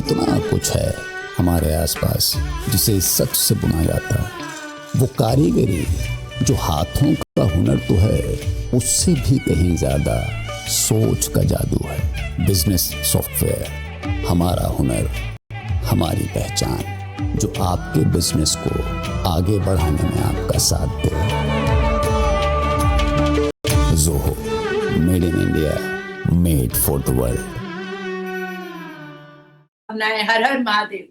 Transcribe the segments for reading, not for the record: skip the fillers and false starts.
इतना कुछ है हमारे आसपास जिसे सच से बुना जाता है। वो कारीगरी जो हाथों का हुनर तो है, उससे भी कहीं ज्यादा सोच का जादू है। बिजनेस सॉफ्टवेयर, हमारा हुनर, हमारी पहचान, जो आपके बिजनेस को आगे बढ़ाने में आपका साथ दे। Zoho, made in India, made for the world. हर हर महादेव।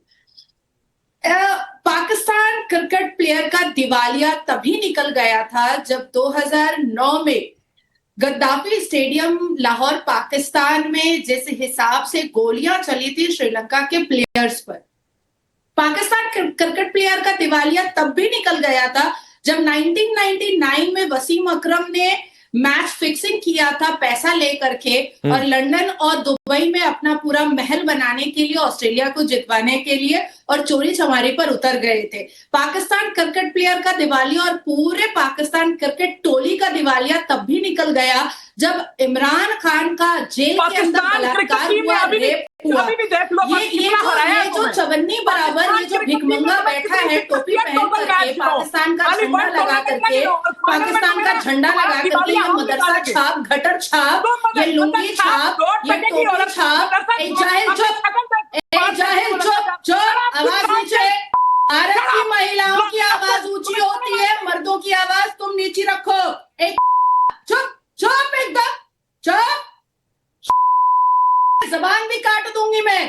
पाकिस्तान क्रिकेट प्लेयर का दिवालिया तभी निकल गया था जब 2009 में गद्दाफी स्टेडियम लाहौर पाकिस्तान में जिस हिसाब से गोलियां चली थी श्रीलंका के प्लेयर्स पर। पाकिस्तान क्रिकेट प्लेयर का दिवालिया तब भी निकल गया था जब 1999 में वसीम अकरम ने मैच फिक्सिंग किया था पैसा लेकर के और लंदन और दुबई में अपना पूरा महल बनाने के लिए ऑस्ट्रेलिया को जितवाने के लिए और चोरी चमारी पर उतर गए थे। पाकिस्तान क्रिकेट प्लेयर का दिवालिया और पूरे पाकिस्तान क्रिकेट टोली का दिवालिया तब भी निकल गया जब इमरान खान का जेल के अंदर बलात्कार हुआ, रेप हुआ। ये जो चवन्नी बराबर ये जो भिखमंगा बैठा है टोपी पहन करके, पाकिस्तान का झंडा लगा करके, पाकिस्तान का झंडा लगा करके, ये मदरसा छाप, घटर छाप, ये लुंगी छाप, ये टोपी छाप, एक जाहिल चुप, आवाज नीचे। भारत की महिलाओं की आवाज ऊंची होती है, मर्दों की आवाज तुम नीचे रखो। एक चुप चुप, एकदम चुप, जबान भी काट दूंगी मैं,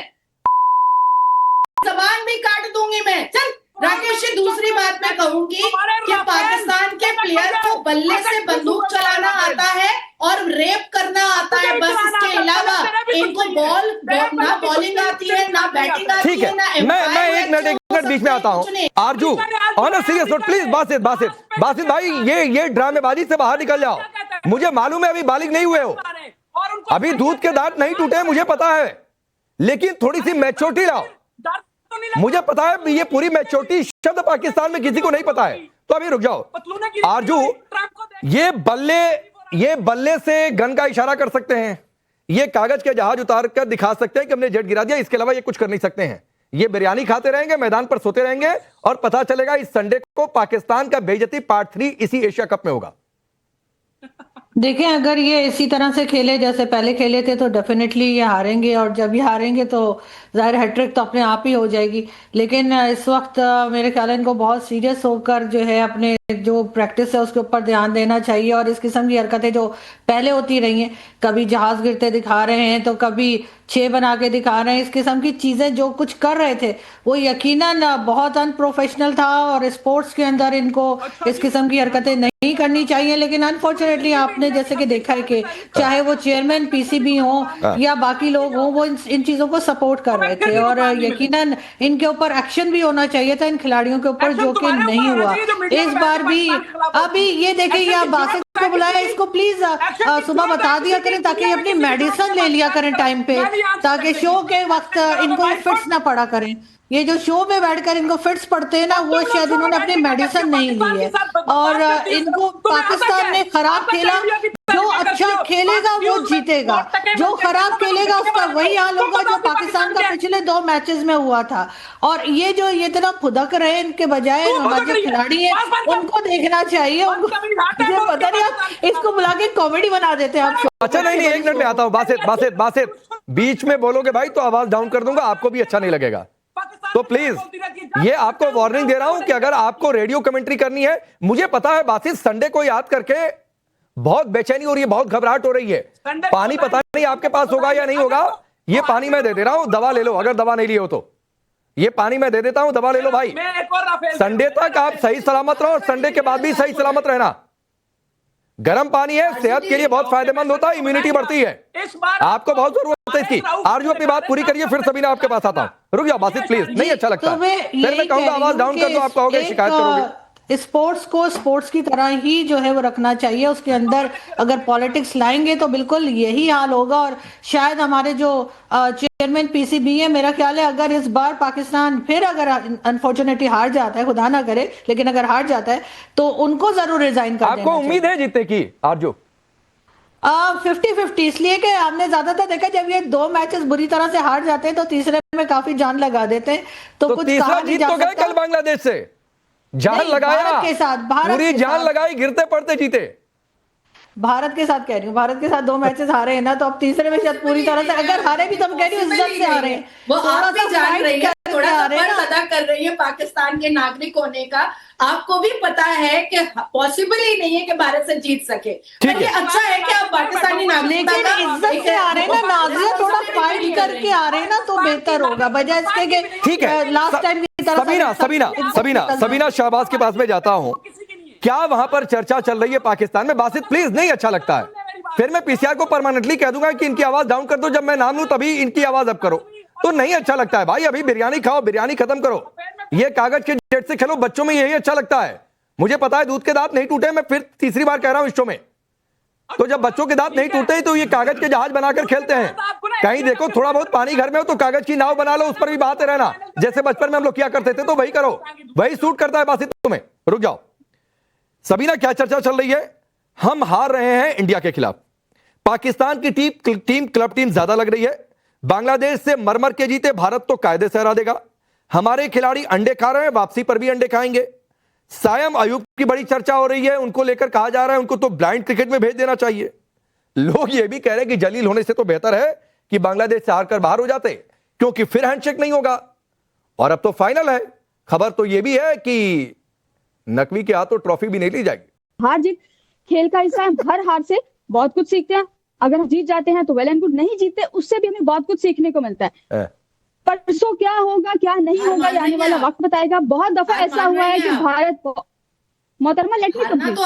जबान भी काट दूंगी मैं। चल राकेश जी, दूसरी बात मैं कहूंगी कि पाकिस्तान के प्लेयर को बल्ले से बंदूक चलाना आता है और रेप करना आता है, बस इसके अलावा इनको ना बॉलिंग आती है, ना बैटिंग आती है, ना मैं एक मिनट बीच में आता हूँ। आरजू, on a serious note please, Basit भाई, ये ड्रामेबाजी से बाहर निकल जाओ। मुझे मालूम है अभी बालिग नहीं हुए हो, अभी दूध के दांत नहीं टूटे, मुझे पता है, लेकिन थोड़ी सी मैच्योरिटी लाओ। मुझे पता है ये पूरी मैच्योरिटी शब्द पाकिस्तान में किसी को नहीं पता है, तो अभी रुक जाओ। आरजू, ये बल्ले से गन का इशारा कर सकते हैं, ये कागज के जहाज उतार कर दिखा सकते हैं कि हमने जेट गिरा दिया, इसके अलावा ये कुछ कर नहीं सकते हैं। ये बिरयानी खाते रहेंगे, मैदान पर सोते रहेंगे और पता चलेगा इस संडे को पाकिस्तान का बेइज्जती पार्ट 3 इसी एशिया कप में होगा। देखें, अगर ये इसी तरह से खेले जैसे पहले खेले थे तो डेफिनेटली ये हारेंगे, और जब ये हारेंगे तो जाहिर हैट्रिक तो अपने आप ही हो जाएगी। लेकिन इस वक्त मेरे ख्याल है इनको बहुत सीरियस होकर जो है अपने जो प्रैक्टिस है उसके ऊपर ध्यान देना चाहिए। और इस किस्म की हरकतें जो पहले होती रही हैं, कभी जहाज गिरते दिखा रहे हैं तो कभी 6 बना के दिखा रहे हैं, इस किस्म की चीज़ें जो कुछ कर रहे थे वो यकीनन बहुत अनप्रोफेशनल था और स्पोर्ट्स के अंदर इनको इस किस्म की हरकतें नहीं करनी चाहिए। लेकिन अनफॉर्चुनेटली आपने जैसे कि देखा है कि चाहे वो चेयरमैन पीसीबी हो या बाकी लोग हों, वो इन चीज़ों को सपोर्ट कर रहे थे और यकीनन इनके ऊपर एक्शन भी होना चाहिए था इन खिलाड़ियों के ऊपर, जो कि नहीं हुआ इस बार भी। अभी ये देखिए, ये बासित को बुलाया, इसको प्लीज सुबह बता दिया करें ताकि ये अपनी मेडिसिन ले लिया करें टाइम पे, ताकि शो के वक्त इनको फिट्स ना पड़ा करें। ये जो शो में बैठकर इनको फिट्स पड़ते हैं ना, वो शायद इन्होंने अपनी मेडिसिन नहीं ली है। और इनको पाकिस्तान ने खराब खेला, जो अच्छा खेलेगा वो जीतेगा, जो खराब खेलेगा उसका वही हाल होगा जो पाकिस्तान का पिछले 2 मैचेस में हुआ था। और ये जो ये तरह फुदक रहे इनके बजाय हमारे जो खिलाड़ी है उनको देखना चाहिए, उनको पता नहीं आप इसको बुला के कॉमेडी बना देते हैं आप। अच्छा नहीं, 1 मिनट में आता हूँ। बासित बीच में बोलोगे भाई तो आवाज डाउन कर दूंगा, आपको भी अच्छा नहीं लगेगा। तो प्लीज, ये आपको वार्निंग दे रहा हूं कि अगर आपको रेडियो कमेंट्री करनी है, मुझे पता है बासित संडे को याद करके बहुत बेचैनी हो रही है, बहुत घबराहट हो रही है। पानी पता नहीं आपके पास होगा या नहीं होगा, ये पानी मैं दे दे रहा हूं, दवा ले लो अगर दवा नहीं लिए हो तो। ये पानी मैं दे देता हूं, दवा ले लो भाई। संडे तक आप सही सलामत रहो और संडे के बाद भी सही सलामत रहना। गर्म पानी है, सेहत के लिए बहुत फायदेमंद होता है, इम्यूनिटी बढ़ती है, आपको बहुत जरूरत है इसकी। आरजू अपनी बात पूरी करिए, फिर सभी आपके पास आता हूं। रुक जाओ बासित प्लीज, नहीं अच्छा लगता। फिर मैं कहूंगा आवाज डाउन कर दो, आप कहोगे शिकायत करोगे। स्पोर्ट्स को स्पोर्ट्स की तरह ही जो है वो रखना चाहिए, उसके अंदर अगर पॉलिटिक्स लाएंगे तो बिल्कुल यही हाल होगा। और शायद हमारे जो चेयरमैन पीसीबी है, मेरा ख्याल है अगर इस बार पाकिस्तान फिर अगर अनफॉर्चुनेटली हार जाता है, खुदा ना करे, लेकिन अगर हार जाता है तो उनको जरूर रिजाइन कर देना चाहिए। आपको उम्मीद है जीतने की आरजू? 50-50 इसलिए कि हमने ज्यादातर देखा जब ये 2 मैचेस बुरी तरह से हार जाते हैं तो तीसरे में काफी जान लगा देते हैं, तो कुछ तीसरा कहा नहीं जीत जा तो गए सकता। कल बांग्लादेश से, जान नहीं, लगाया, भारत के साथ, पूरी जान लगाई, गिरते पड़ते जीते। भारत के साथ कह रही हूँ, भारत के साथ 2 मैचेस हारे हैं ना, तो अब तीसरे में शायद पूरी तरह से अगर हारे भी तो हम कह रही हूँ इज्जत से हारे हैं, वो आप भी जान fight रही है, करके थोड़ा सा हारे फर्ज ना। अदा कर रही है पाकिस्तान के नागरिक होने का। आपको भी पता है कि पॉसिबल ही नहीं है कि भारत से जीत सके, पर ये अच्छा है कि आप पाकिस्तानी नागरिकता लेकिन का इज्जत से आ रहे हैं ना नाज़िया, थोड़ा फाइट करके आ रहे हैं ना तो बेहतर होगा, बजाय इसके कि ठीक है, लास्ट टाइम की तरह सबीना शहबाज के पास में जाता हूं। क्या वहां पर चर्चा चल रही है पाकिस्तान में? बासित प्लीज, नहीं अच्छा लगता है। फिर मैं पीसीआर को परमानेंटली कह दूंगा कि इनकी आवाज डाउन कर दो, जब मैं नाम लूं तभी इनकी आवाज अप करो, तो नहीं अच्छा लगता है भाई। अभी बिरयानी खाओ, बिरयानी खत्म करो, ये कागज के जेट से खेलो, बच्चों में यही अच्छा लगता है। मुझे पता है दूध के दांत नहीं टूटे, मैं फिर तीसरी बार कह रहा हूं इस शो में। तो जब बच्चों के दांत नहीं टूटे तो ये कागज के जहाज बनाकर खेलते हैं। कहीं देखो थोड़ा बहुत पानी घर में हो तो कागज की नाव बना लो, उस पर भी बहाते रहना, जैसे बचपन में हम लोग किया करते थे, तो वही करो, वही सूट करता है बासित तुम्हें। रुक जाओ सबीना, क्या चर्चा चल रही है? हम हार रहे हैं इंडिया के खिलाफ, पाकिस्तान की टीम क्लब टीम ज्यादा लग रही है, बांग्लादेश से मरमर के जीते भारत तो कायदे से हरा देगा, हमारे खिलाड़ी अंडे खा रहे हैं, वापसी पर भी अंडे खाएंगे। सायम अयूब की बड़ी चर्चा हो रही है, उनको लेकर कहा जा रहा है उनको तो ब्लाइंड क्रिकेट में भेज देना चाहिए। लोग ये भी कह रहे हैं कि जलील होने से तो बेहतर है कि बांग्लादेश से हारकर बाहर हो जाते, क्योंकि फिर हैंडशेक नहीं होगा। और अब तो फाइनल है, खबर तो यह भी है कि नकवी के हाथ तो ट्रॉफी भी नहीं ली जाएगी। हार जीत खेल का हिस्सा है, हर हार से बहुत कुछ सीखते हैं। अगर जीत जाते हैं तो वेल एंड गुड, नहीं जीतते उससे भी हमें बहुत कुछ सीखने को मिलता है। परसों क्या होगा क्या नहीं होगा ये आने वाला वक्त बताएगा। बहुत दफा ऐसा हुआ है कि भारत को मोहतरमा लेट मी कंप्लीट,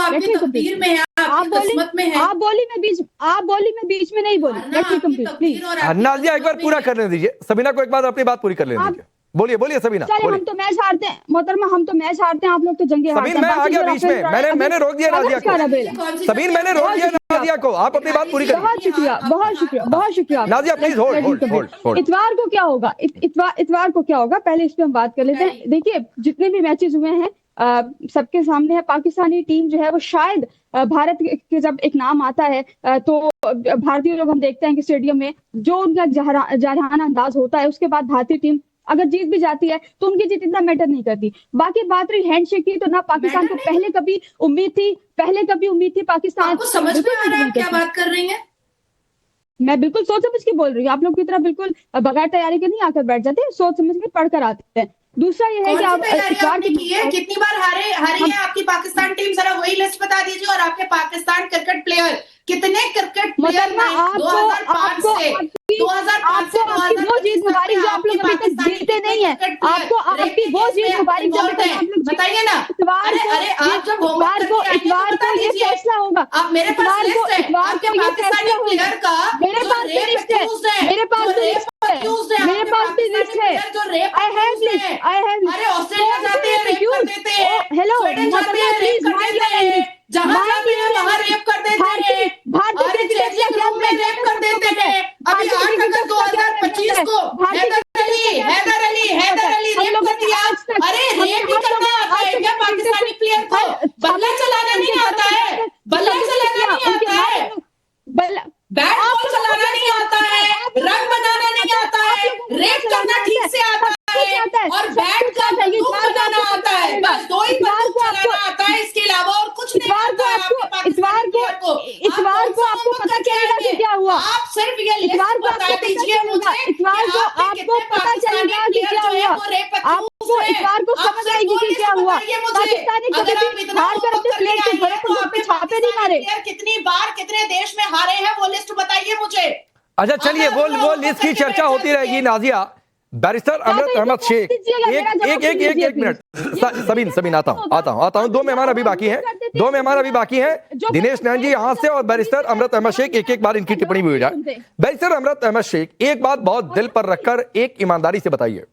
आप बोली मैं बीच में नहीं बोली, let me complete please. Nazia एक बार पूरा करने दीजिए, सबीना को एक बार अपनी बात पूरी कर लेने दीजिए। बोलिए बोलिए सबीना। चलिए हम तो मैच हारते हैं मोहतरमा, हम तो मैच हारते हैं, आप लोग तो जंगे हारते हैं। मैं आ गया बीच में, मैंने रोक दिया नाज़िया को। सबीन मैंने रोक दिया नाज़िया को, आप अपनी बात पूरी करिए। बहुत शुक्रिया, बहुत शुक्रिया, बहुत शुक्रिया नाज़िया प्लीज होल्ड। इतवार को क्या होगा, इतवार को क्या होगा, पहले इस पे हम बात कर लेते हैं। देखिए जितने भी मैचेस हुए हैं सबके सामने है, पाकिस्तानी टीम जो है वो शायद भारत के जब एक नाम आता है तो भारतीय लोग हम देखते हैं कि स्टेडियम में जो उनका जरहाना अंदाज होता है, उसके बाद भारतीय टीम अगर जीत भी जाती है तो उनकी जीत इतना मैटर नहीं करती। बाकी बात रही हैंडशेक की, तो ना पाकिस्तान को पहले कभी उम्मीद थी पाकिस्तान। आपको समझ में आ रहा है क्या बात कर रही है? मैं बिल्कुल सोच समझ के बोल रही हूँ, आप लोग की तरह बिल्कुल बगैर तैयारी के नहीं आकर बैठ जाते, सोच समझ के पढ़कर आते हैं। दूसरा ये है कि आप कितनी बार हारी है आपकी पाकिस्तान टीम, जरा वही लिस्ट बता दीजिए। और आपके पाकिस्तान क्रिकेट प्लेयर कितने क्रिकेट प्लेयर 2005 से 2005 से वो जीत मुबारक जो आप लोग अभी तक जीते नहीं है, आपको आपकी वो जीत मुबारक जो अभी तक आप लोग बताइए ना। इतवार को ये फैसला होगा। आप मेरे पास लिस्ट है आपके पाकिस्तानी प्लेयर का, मेरे पास भी लिस्ट है, मेरे पास भी लिस्ट है। I have अरे ऑस्ट्रेलिया जाते हैं रेप कर देते हैं, हेलो प्लीज जहां जाते हैं वहां रेप कर देते हैं, अरे चेंजिंग रूम में रेप कर देते हैं। अभी 8 अगस्त 2025 को हैदर अली रेप कर दिया। अरे रेप ही करना आता है क्या पाकिस्तानी प्लेयर को? बल्ला चलाना नहीं आता है, बल्ला चलाना नहीं आता है, बैट बॉल चलाना नहीं आता है, रन बनाना नहीं आता है, रेप करना ठीक से आता है और बैट का बंदूक बनाना आता है। बस 2 ही बंदूक चलाना आता है, इसके अलावा और कुछ नहीं आता है आपके पाकिस्तानी प्लेयर को। इतवार को आपको पता चलेगा कि क्या हुआ। आप सिर्फ ये लिस्ट बता दीजिए मुझे, इतवार को आपको पता चलेगा कि क्या हुआ। आपको इतवार को समझ आएगी कि क्या हुआ। पाकिस्तानी कभी भी हार कर अपने प्लेयर के घर पर छापे नहीं मारे। कितनी बार कितने देश में हारे हैं वो लिस्ट बताइए मुझे। अच्छा चलिए वो लिस्ट की चर्चा होती रहेगी नाज़िया। बैरिस्टर अमृत अहमद शेख, एक मिनट सबीन आता हूं। 2 मेहमान अभी बाकी हैं, दिनेश नैन जी यहाँ से और बैरिस्टर अमृत अहमद शेख, एक बार इनकी टिप्पणी भी हो जाए। बैरिस्टर अमृत अहमद शेख, एक बात बहुत दिल पर रखकर एक ईमानदारी से बताइए,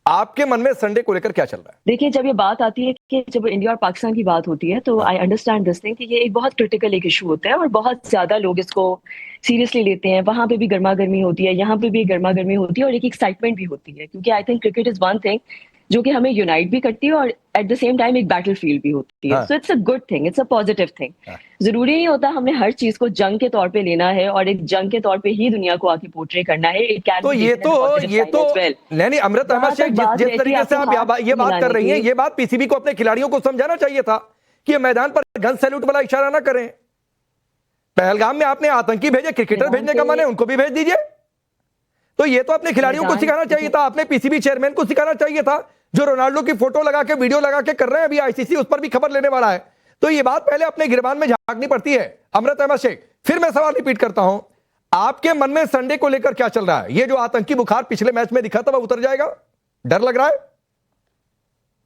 आपके मन में संडे को लेकर क्या चल रहा है? देखिए जब ये बात आती है कि जब इंडिया और पाकिस्तान की बात होती है तो आई अंडरस्टैंड दिस थिंग कि ये एक बहुत क्रिटिकल एक इशू होता है और बहुत ज्यादा लोग इसको सीरियसली लेते हैं। वहां पे भी गर्मा गर्मी होती है, यहाँ पे भी गर्मा गर्मी होती है और एक एक्साइटमेंट भी होती है, क्योंकि I think cricket is one thing जो कि हमें यूनाइट भी करती है और एट द सेम टाइम एक बैटल फील्ड भी होती है। So it's a good thing, it's a positive thing. जरूरी नहीं होता हमने हर चीज को जंग के तौर पे लेना है और एक जंग के तौर पे ही दुनिया को आके पोर्ट्रे करना है। तो ये तो नहीं, अमृत अहमद शेख जिस तरीके से आप ये बात कर रही हैं, ये बात पीसीबी को अपने खिलाड़ियों को समझाना चाहिए था कि ये मैदान पर गन सैल्यूट वाला इशारा ना करें। पहलगाम में आपने आतंकी भेजे, क्रिकेटर भेजने का मन है उनको भी भेज दीजिए। तो ये तो अपने खिलाड़ियों को सिखाना चाहिए था, अपने पीसीबी चेयरमैन को सिखाना चाहिए था, जो रोनाल्डो की फोटो लगा के वीडियो लगा के कर रहे हैं। अभी आईसीसी उस पर भी खबर लेने वाला है। तो ये बात पहले अपने गिरबान में झांकनी पड़ती है। अमृत अहमद शेख, फिर मैं सवाल रिपीट करता हूं, आपके मन में संडे को लेकर क्या चल रहा है? ये जो आतंकी बुखार पिछले मैच में दिखा था वो उतर जाएगा, डर लग रहा है?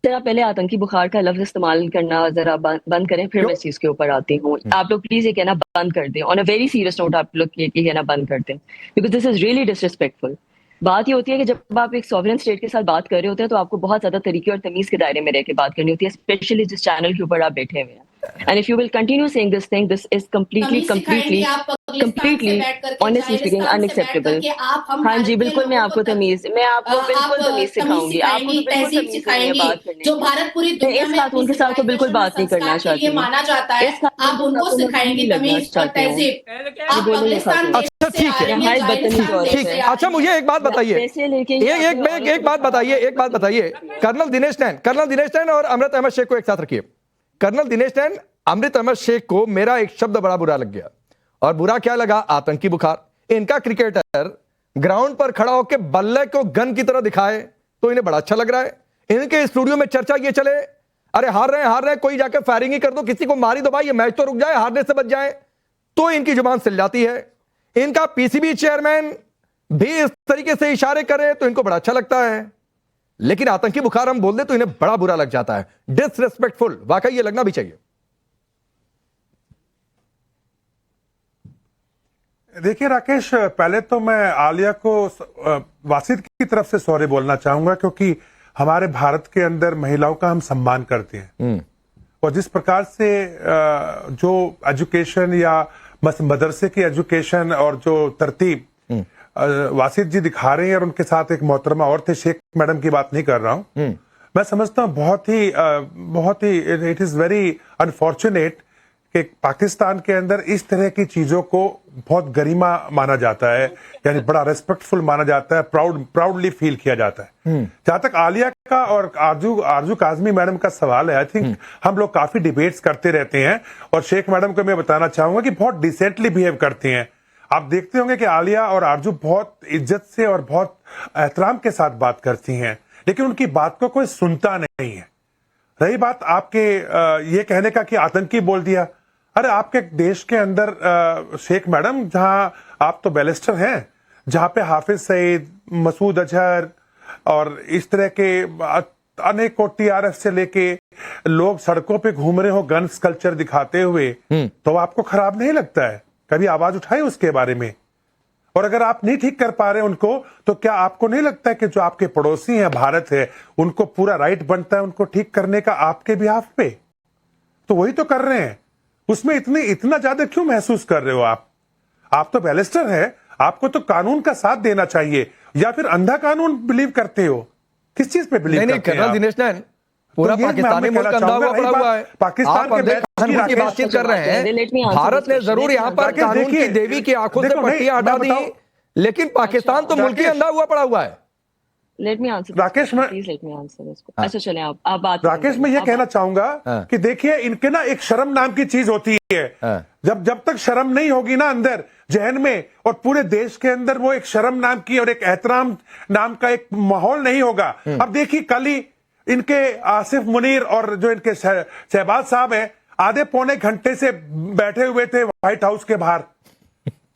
जरा पहले आतंकी बुखार का लफ्ज इस्तेमाल करना जरा बंद करें, फिर मैं इस चीज के ऊपर आती हूँ। आप लोग प्लीज ये कहना बंद कर दें। On a very serious note आप लोग ये कहना बंद कर दें, because this is really disrespectful. बात ये होती है कि जब आप एक सॉवरेन स्टेट के साथ बात कर रहे होते हैं तो आपको बहुत ज्यादा तरीके और तमीज के दायरे में रह के बात करनी होती है, स्पेशली जिस चैनल के ऊपर आप बैठे हुए हैं। And if you will continue saying this thing, this is completely honestly speaking unacceptable. हाँ जी, बिल्कुल मैं आपको बिल्कुल तमीज सिखाऊंगी। आपको तो बिल्कुल तमीज सिखाएंगे बात करने जो भारत पूरी दुनिया इस खातून के साथ तो बिल्कुल बात नहीं करना चाहती हूँ। माना जाता है, आप उनको सिखाएंगी तमीज और तहजीब। आप पाकिस्तान अच्छा ठीक है, ठीक है। अच्छा मुझे एक बात बताइए, एक बात बताइए, कर्नल दिनेश नैन और अमृत अहमद शेख को एक साथ रखिए। कर्नल दिनेश नैन, अमृत अहमद शेख को मेरा एक शब्द बड़ा बुरा लग गया, और बुरा क्या लगा? आतंकी बुखार। इनका क्रिकेटर ग्राउंड पर खड़ा होकर बल्ले को गन की तरह दिखाए तो इन्हें बड़ा अच्छा लग रहा है। इनके स्टूडियो में चर्चा ये चले, अरे हार रहे हैं, कोई जाकर फायरिंग ही कर दो, किसी को मार ही दो भाई, ये मैच तो रुक जाए, हारने से बच जाए, तो इनकी जुबान सिल जाती है। इनका पीसीबी चेयरमैन भी इस तरीके से इशारे करे तो इनको बड़ा अच्छा लगता है, लेकिन आतंकी बुखार हम बोल दे तो इन्हें बड़ा बुरा लग जाता है। डिसरिस्पेक्टफुल, वाकई ये लगना भी चाहिए। देखिए राकेश, पहले तो मैं आलिया को वासिद की तरफ से सॉरी बोलना चाहूंगा, क्योंकि हमारे भारत के अंदर महिलाओं का हम सम्मान करते हैं, और जिस प्रकार से जो एजुकेशन या मदरसे की एजुकेशन और जो तरतीब वासिद जी दिखा रहे हैं, और उनके साथ एक मोहतरमा और थे, शेख मैडम की बात नहीं कर रहा हूं, मैं समझता हूं बहुत ही इट इज वेरी अनफॉर्चुनेट कि पाकिस्तान के अंदर इस तरह की चीजों को बहुत गरिमा माना जाता है, यानी बड़ा रेस्पेक्टफुल माना जाता है, प्राउडली फील किया जाता है। जहां तक आलिया का और आरजू काजमी मैडम का सवाल है, आई थिंक हम लोग काफी डिबेट्स करते रहते हैं, और शेख मैडम को मैं बताना चाहूंगा कि बहुत डिसेंटली बिहेव करती हैं। आप देखते होंगे कि आलिया और आरजू बहुत इज्जत से और बहुत एहतराम के साथ बात करती हैं, लेकिन उनकी बात को कोई सुनता नहीं है। रही बात आपके ये कहने का कि आतंकी बोल दिया, अरे आपके देश के अंदर शेख मैडम, जहां आप तो बैरिस्टर हैं, जहां पे हाफिज सईद, मसूद अजहर और इस तरह के अनेकों टीआरएफ से लेके लोग सड़कों पे घूम रहे हो गन्स कल्चर दिखाते हुए, तो आपको खराब नहीं लगता है? कभी आवाज उठाई उसके बारे में? और अगर आप नहीं ठीक कर पा रहे उनको, तो क्या आपको नहीं लगता है कि जो आपके पड़ोसी हैं, भारत है, उनको पूरा राइट बनता है उनको ठीक करने का आपके बिहाफ पे? तो वही तो कर रहे हैं, उसमें इतना ज्यादा क्यों महसूस कर रहे हो आप तो बैरिस्टर है, आपको तो कानून का साथ देना चाहिए, या फिर अंधा कानून बिलीव करते हो? किस चीज पे बिलीव करते हैं? दिनेश नैन, पूरा पाकिस्तानी मुल्क अंधा हुआ पड़ा हुआ है। पाकिस्तान की बातचीत कर रहे हैं। भारत ने जरूर यहाँ पर कानून की देवी की आंखों से पट्टियां हटा दी, लेकिन पाकिस्तान तो मुल्क ही अंधा हुआ पड़ा हुआ है। लेट मी आंसर राकेश, अच्छा चलें आप बात। राकेश, मैं ये कहना चाहूंगा कि देखिए, इनके ना एक शर्म नाम की चीज होती है, जब तक शर्म नहीं होगी ना अंदर जहन में, और पूरे देश के अंदर वो एक शर्म नाम की और एक एहतराम नाम का एक माहौल नहीं होगा। अब देखिए, कल ही इनके आसिफ मुनीर और जो इनके शहबाज साहब हैं, आधे पौने घंटे से बैठे हुए थे व्हाइट हाउस के बाहर।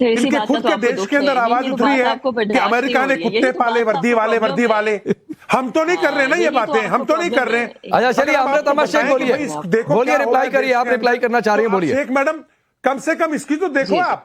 इनके खुद के देश के अंदर आवाज उठ रही है कि अमेरिका ने कुत्ते पाले, वर्दी वाले। हम तो नहीं कर रहे ना ये बातें, हम तो नहीं कर रहे। अच्छा चलिए, अमृत अहमद शेख बोलिए, रिप्लाई करिए, आप रिप्लाई करना चाह रही हैं, बोलिए। शेख मैडम, कम से कम इसकी तो देखो आप।